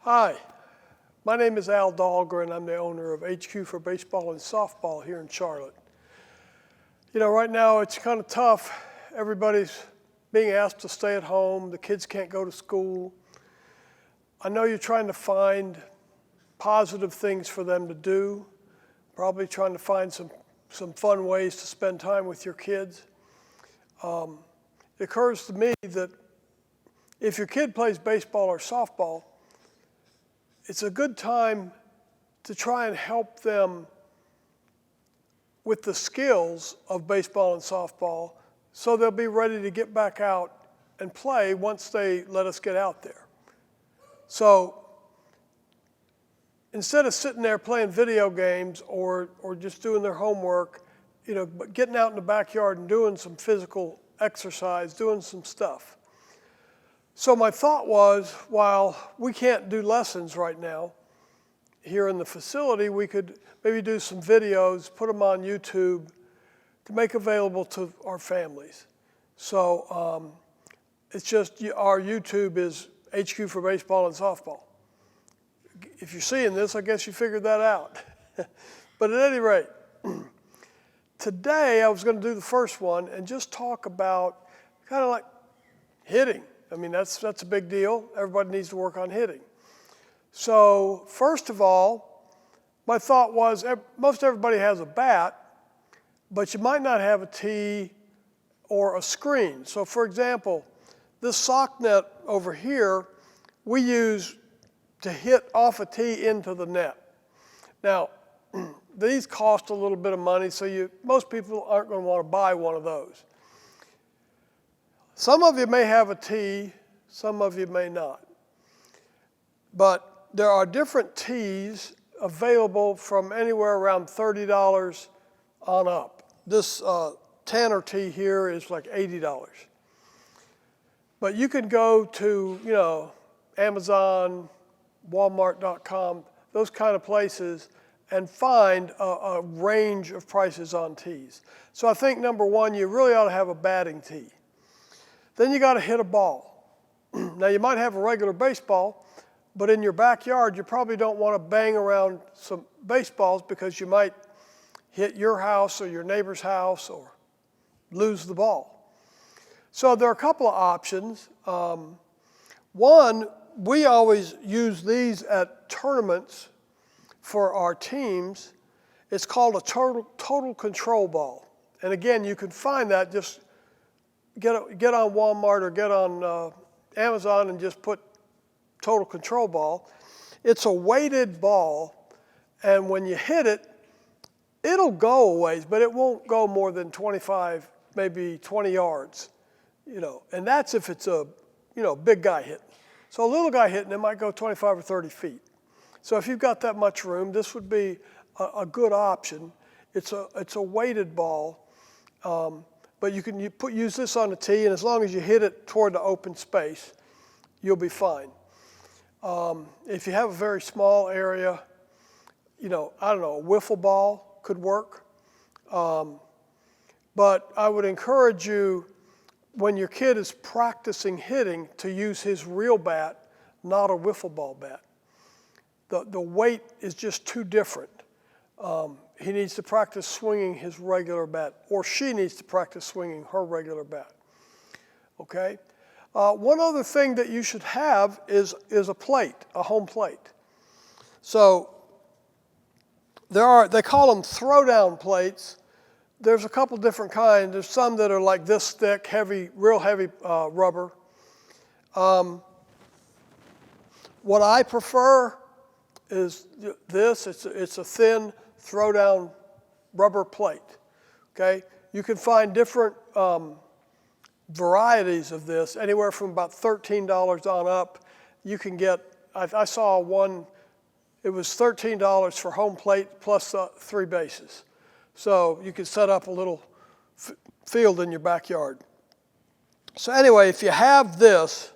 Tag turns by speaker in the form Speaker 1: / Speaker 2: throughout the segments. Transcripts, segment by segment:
Speaker 1: Hi, my name is Al Dahlgren. I'm the owner of HQ for Baseball and Softball here in Charlotte. You know, right now it's kind of tough. Everybody's being asked to stay at home. The kids can't go to school. I know you're trying to find positive things for them to do, probably trying to find some fun ways to spend time with your kids. It occurs to me that if your kid plays baseball or softball, it's a good time to try and help them with the skills of baseball and softball so they'll be ready to get back out and play once they let us get out there. So instead of sitting there playing video games or just doing their homework, you know, but getting out in the backyard and doing some physical exercise, doing some stuff. So my thought was, while we can't do lessons right now here in the facility, we could maybe do some videos, put them on YouTube to make available to our families. So it's just our YouTube is HQ for Baseball and Softball. If you're seeing this, I guess you figured that out. But at any rate, today I was going to do the first one and just talk about kind of like hitting. I mean, that's a big deal. Everybody needs to work on hitting. So first of all, my thought was most everybody has a bat, but you might not have a tee or a screen. So for example, this sock net over here, we use to hit off a tee into the net. Now, these cost a little bit of money, so most people aren't going to want to buy one of those. Some of you may have a tee, some of you may not. But there are different tees available from anywhere around $30 on up. This Tanner tee here is like $80. But you can go to, you know, Amazon, Walmart.com, those kind of places, and find a range of prices on tees. So I think number one, you really ought to have a batting tee. Then you got to hit a ball. Now you might have a regular baseball, but in your backyard you probably don't want to bang around some baseballs because you might hit your house or your neighbor's house or lose the ball. So there are a couple of options. One, we always use these at tournaments for our teams. It's called a total control ball. And again, you can find that, just get on Walmart or get on Amazon and just put total control ball. It's a weighted ball, and when you hit it, it'll go a ways, but it won't go more than 25, maybe 20 yards, you know, and that's if it's a, you know, big guy hitting. So a little guy hitting, it might go 25 or 30 feet. So if you've got that much room, this would be a good option. It's a weighted ball. But you can use this on the tee, and as long as you hit it toward the open space, you'll be fine. If you have a very small area, you know, I don't know, a wiffle ball could work. But I would encourage you, when your kid is practicing hitting, to use his real bat, not a wiffle ball bat. The weight is just too different. He needs to practice swinging his regular bat, or she needs to practice swinging her regular bat, okay? One other thing that you should have is a plate, a home plate. So they call them throwdown plates. There's a couple different kinds. There's some that are like this thick, heavy, real heavy rubber. What I prefer is this. It's a thin throwdown rubber plate, okay? You can find different varieties of this, anywhere from about $13 on up. You can get, I saw one, it was $13 for home plate plus 3 bases. So you can set up a little field in your backyard. So anyway, if you have this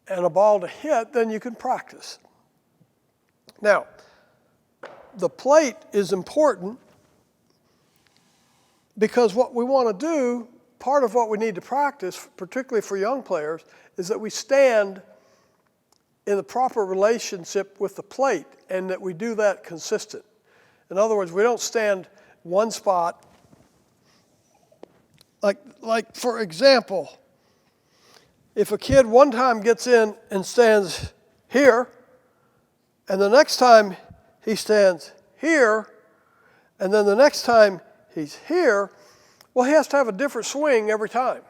Speaker 1: and a ball to hit, then you can practice. Now, the plate is important because what we want to do, part of what we need to practice, particularly for young players, is that we stand in the proper relationship with the plate, and that we do that consistent. In other words, we don't stand one spot. Like for example, if a kid one time gets in and stands here, and the next time he stands here, and then the next time he's here, well, he has to have a different swing every time.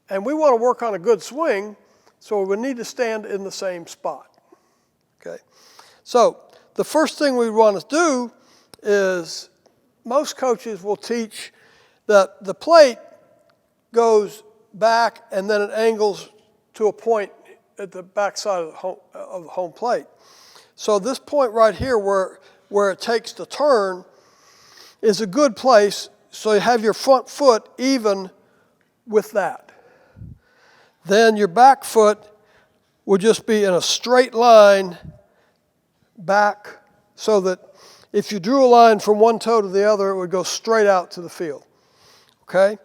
Speaker 1: And we want to work on a good swing, so we need to stand in the same spot. Okay? So the first thing we want to do is most coaches will teach that the plate goes back and then it angles to a point at the back side of the home plate. So this point right here where it takes the turn is a good place, so you have your front foot even with that. Then your back foot will just be in a straight line back, so that if you drew a line from one toe to the other, it would go straight out to the field. Okay?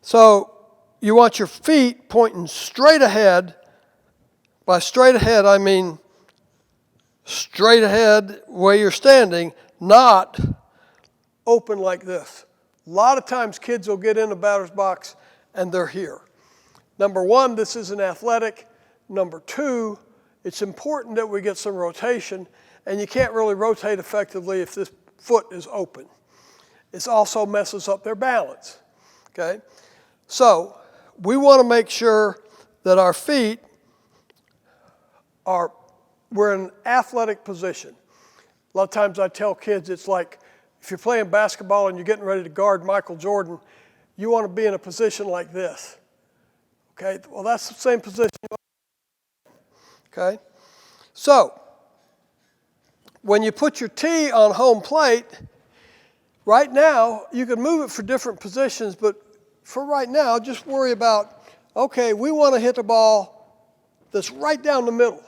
Speaker 1: So you want your feet pointing straight ahead. By straight ahead, I mean straight ahead where you're standing, not open like this. A lot of times kids will get in the batter's box and they're here. Number one, this isn't athletic. Number two, it's important that we get some rotation, and you can't really rotate effectively if this foot is open. It also messes up their balance. Okay? So we want to make sure that our feet we're in an athletic position. A lot of times I tell kids it's like if you're playing basketball and you're getting ready to guard Michael Jordan, you want to be in a position like this. Okay? Well, that's the same position. Okay? So, when you put your tee on home plate, right now, you can move it for different positions, but for right now, just worry about, okay, we want to hit the ball that's right down the middle.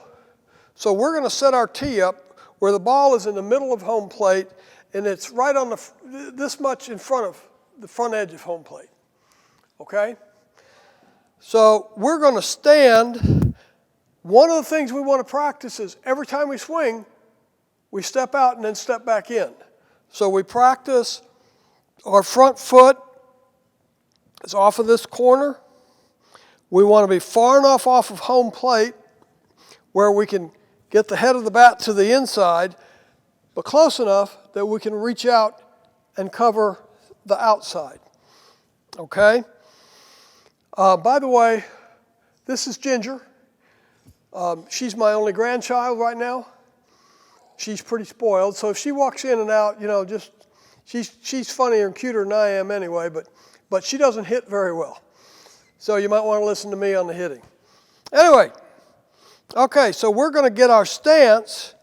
Speaker 1: So we're going to set our tee up where the ball is in the middle of home plate, and it's right on this much in front of the front edge of home plate. Okay? So we're going to stand. One of the things we want to practice is every time we swing, we step out and then step back in. So we practice our front foot is off of this corner. We want to be far enough off of home plate where we can get the head of the bat to the inside, but close enough that we can reach out and cover the outside. Okay? By the way, this is Ginger. She's my only grandchild right now. She's pretty spoiled, so if she walks in and out, she's funnier and cuter than I am anyway, but she doesn't hit very well. So you might want to listen to me on the hitting. Anyway, okay, so we're going to get our stance,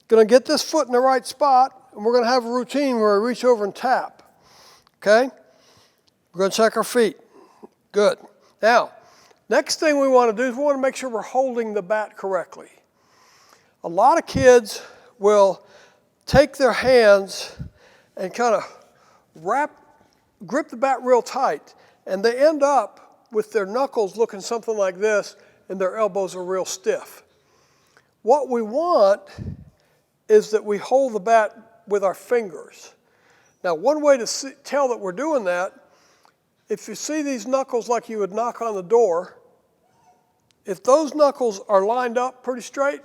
Speaker 1: going to get this foot in the right spot, and we're going to have a routine where we reach over and tap. Okay? We're going to check our feet. Good. Now, next thing we want to do is we want to make sure we're holding the bat correctly. A lot of kids will take their hands and kind of grip the bat real tight, and they end up with their knuckles looking something like this, and their elbows are real stiff. What we want is that we hold the bat with our fingers. Now, one way to tell that we're doing that, if you see these knuckles like you would knock on the door, if those knuckles are lined up pretty straight,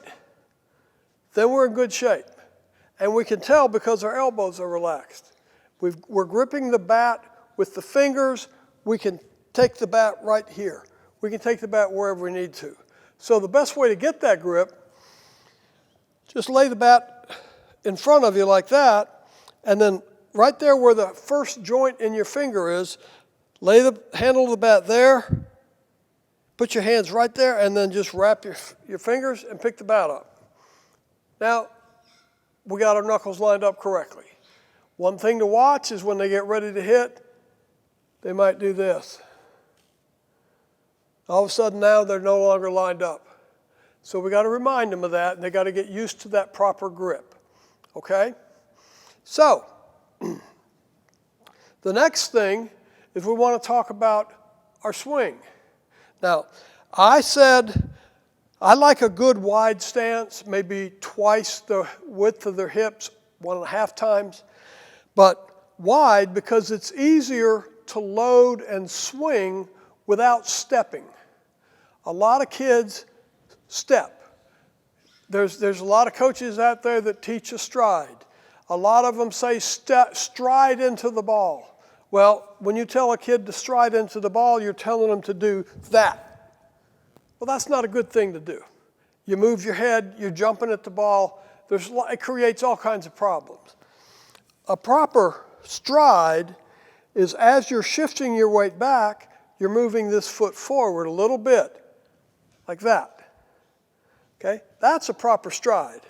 Speaker 1: then we're in good shape. And we can tell because our elbows are relaxed. We're gripping the bat with the fingers. We can take the bat right here. We can take the bat wherever we need to. So the best way to get that grip, just lay the bat in front of you like that, and then right there where the first joint in your finger is, lay the handle of the bat there, put your hands right there, and then just wrap your fingers and pick the bat up. Now, we got our knuckles lined up correctly. One thing to watch is when they get ready to hit, they might do this. All of a sudden now they're no longer lined up. So we got to remind them of that, and they got to get used to that proper grip. Okay? So, the next thing is we want to talk about our swing. Now, I said I like a good wide stance, maybe twice the width of their hips, 1.5 times, but wide because it's easier to load and swing without stepping. A lot of kids step. There's a lot of coaches out there that teach a stride. A lot of them say stride into the ball. Well, when you tell a kid to stride into the ball, you're telling them to do that. Well, that's not a good thing to do. You move your head, you're jumping at the ball. It creates all kinds of problems. A proper stride is as you're shifting your weight back, you're moving this foot forward a little bit, like that. Okay? That's a proper stride.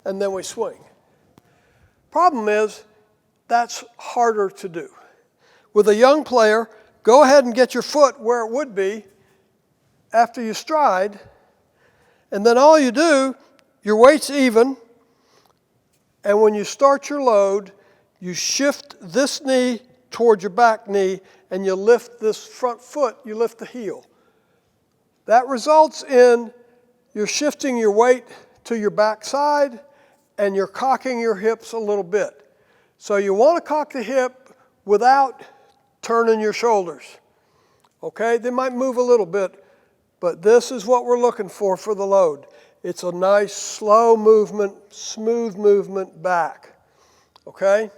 Speaker 1: And then we swing. Problem is, that's harder to do. With a young player, go ahead and get your foot where it would be after you stride, and then all you do, your weight's even, and when you start your load, you shift this knee toward your back knee, and you lift this front foot, you lift the heel. That results in you're shifting your weight to your back side, and you're cocking your hips a little bit. So you want to cock the hip without turning your shoulders. Okay? They might move a little bit, but this is what we're looking for the load. It's a nice, slow movement, smooth movement back. Okay?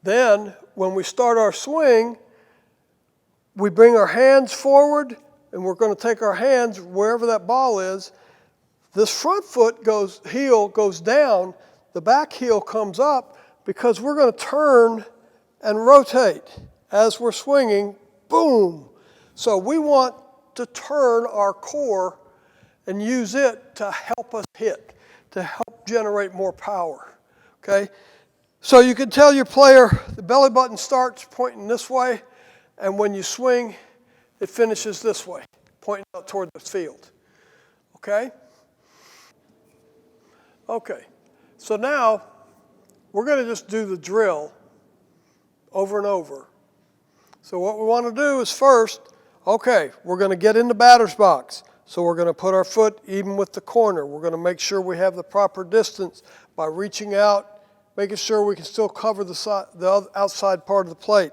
Speaker 1: Then, when we start our swing, we bring our hands forward, and we're going to take our hands wherever that ball is. This front foot heel goes down, the back heel comes up, because we're going to turn and rotate as we're swinging, boom. So we want to turn our core and use it to help us hit, to help generate more power, okay? So you can tell your player the belly button starts pointing this way, and when you swing, it finishes this way, pointing out toward the field, okay? Okay, so now we're going to just do the drill over and over. So what we want to do is first, okay, we're going to get in the batter's box. So we're going to put our foot even with the corner. We're going to make sure we have the proper distance by reaching out, making sure we can still cover the outside part of the plate.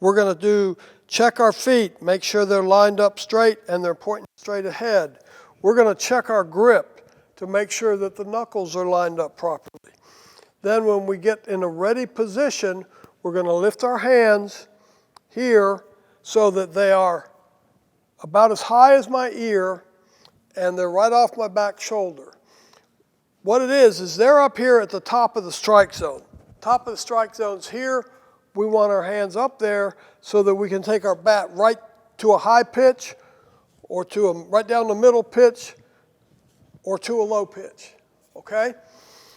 Speaker 1: We're going to check our feet, make sure they're lined up straight and they're pointing straight ahead. We're going to check our grip to make sure that the knuckles are lined up properly. Then when we get in a ready position, we're going to lift our hands here so that they are about as high as my ear and they're right off my back shoulder. What it is they're up here at the top of the strike zone. Top of the strike zone's here. We want our hands up there so that we can take our bat right to a high pitch or to a right down the middle pitch or to a low pitch, okay?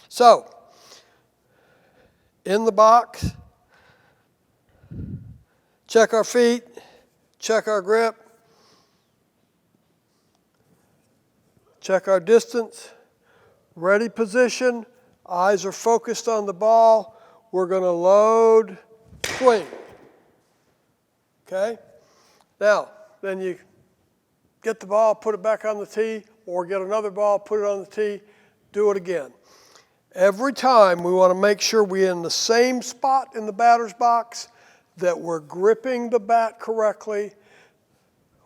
Speaker 1: So, in the box, check our feet, check our grip, check our distance, ready position, eyes are focused on the ball. We're going to load, swing. Okay? Now, then you get the ball, put it back on the tee, or get another ball, put it on the tee, do it again. Every time we want to make sure we're in the same spot in the batter's box, that we're gripping the bat correctly.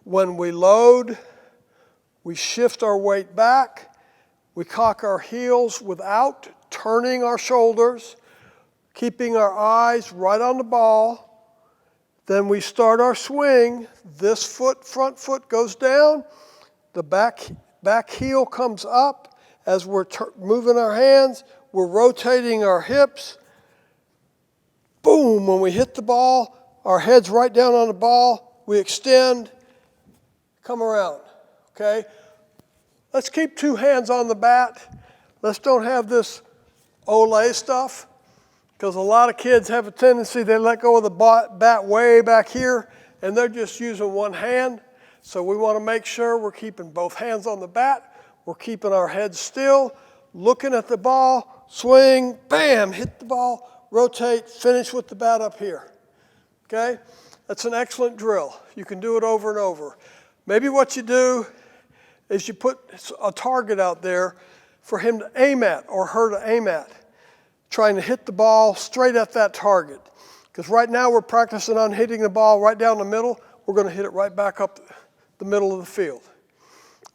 Speaker 1: When we load, we shift our weight back, we cock our heels without turning our shoulders, keeping our eyes right on the ball. Then we start our swing. This front foot goes down, the back heel comes up. As we're moving our hands, we're rotating our hips. Boom, when we hit the ball, our head's right down on the ball, we extend, come around, okay? Let's keep two hands on the bat. Let's don't have this Olay stuff, because a lot of kids have a tendency, they let go of the bat way back here, and they're just using one hand. So we want to make sure we're keeping both hands on the bat, we're keeping our heads still, looking at the ball, swing, bam, hit the ball, rotate, finish with the bat up here. Okay? That's an excellent drill. You can do it over and over. Maybe what you do is you put a target out there for him to aim at or her to aim at, trying to hit the ball straight at that target. Because right now we're practicing on hitting the ball right down the middle. We're going to hit it right back up the middle of the field.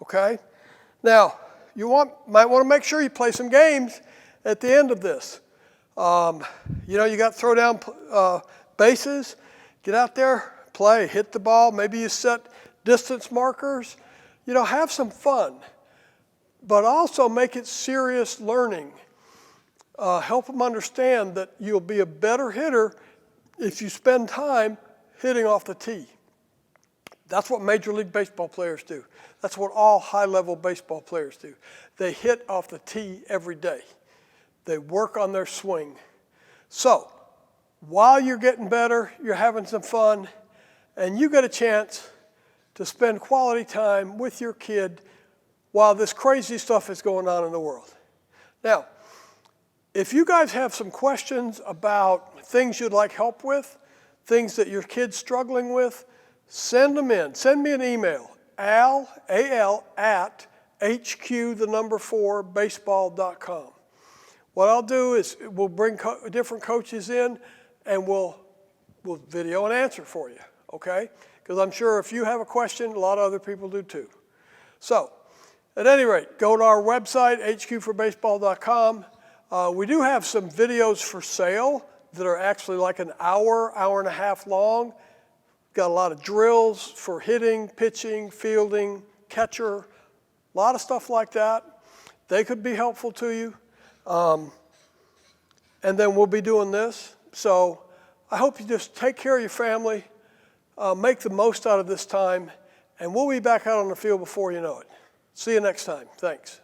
Speaker 1: Okay? Now, you might want to make sure you play some games at the end of this. You know, you got throw down bases. Get out there, play, hit the ball. Maybe you set distance markers. You know, have some fun. But also make it serious learning. Help them understand that you'll be a better hitter if you spend time hitting off the tee. That's what Major League Baseball players do. That's what all high-level baseball players do. They hit off the tee every day. They work on their swing. So, while you're getting better, you're having some fun, and you get a chance to spend quality time with your kid while this crazy stuff is going on in the world. Now, if you guys have some questions about things you'd like help with, things that your kid's struggling with, send them in. Send me an email, al at hq4baseball.com. What I'll do is we'll bring different coaches in and we'll video an answer for you, okay? Because I'm sure if you have a question, a lot of other people do too. So, at any rate, go to our website, hq4baseball.com. We do have some videos for sale that are actually like an hour and a half long. Got a lot of drills for hitting, pitching, fielding, catcher, a lot of stuff like that. They could be helpful to you. And then we'll be doing this. So I hope you just take care of your family, make the most out of this time, and we'll be back out on the field before you know it. See you next time. Thanks.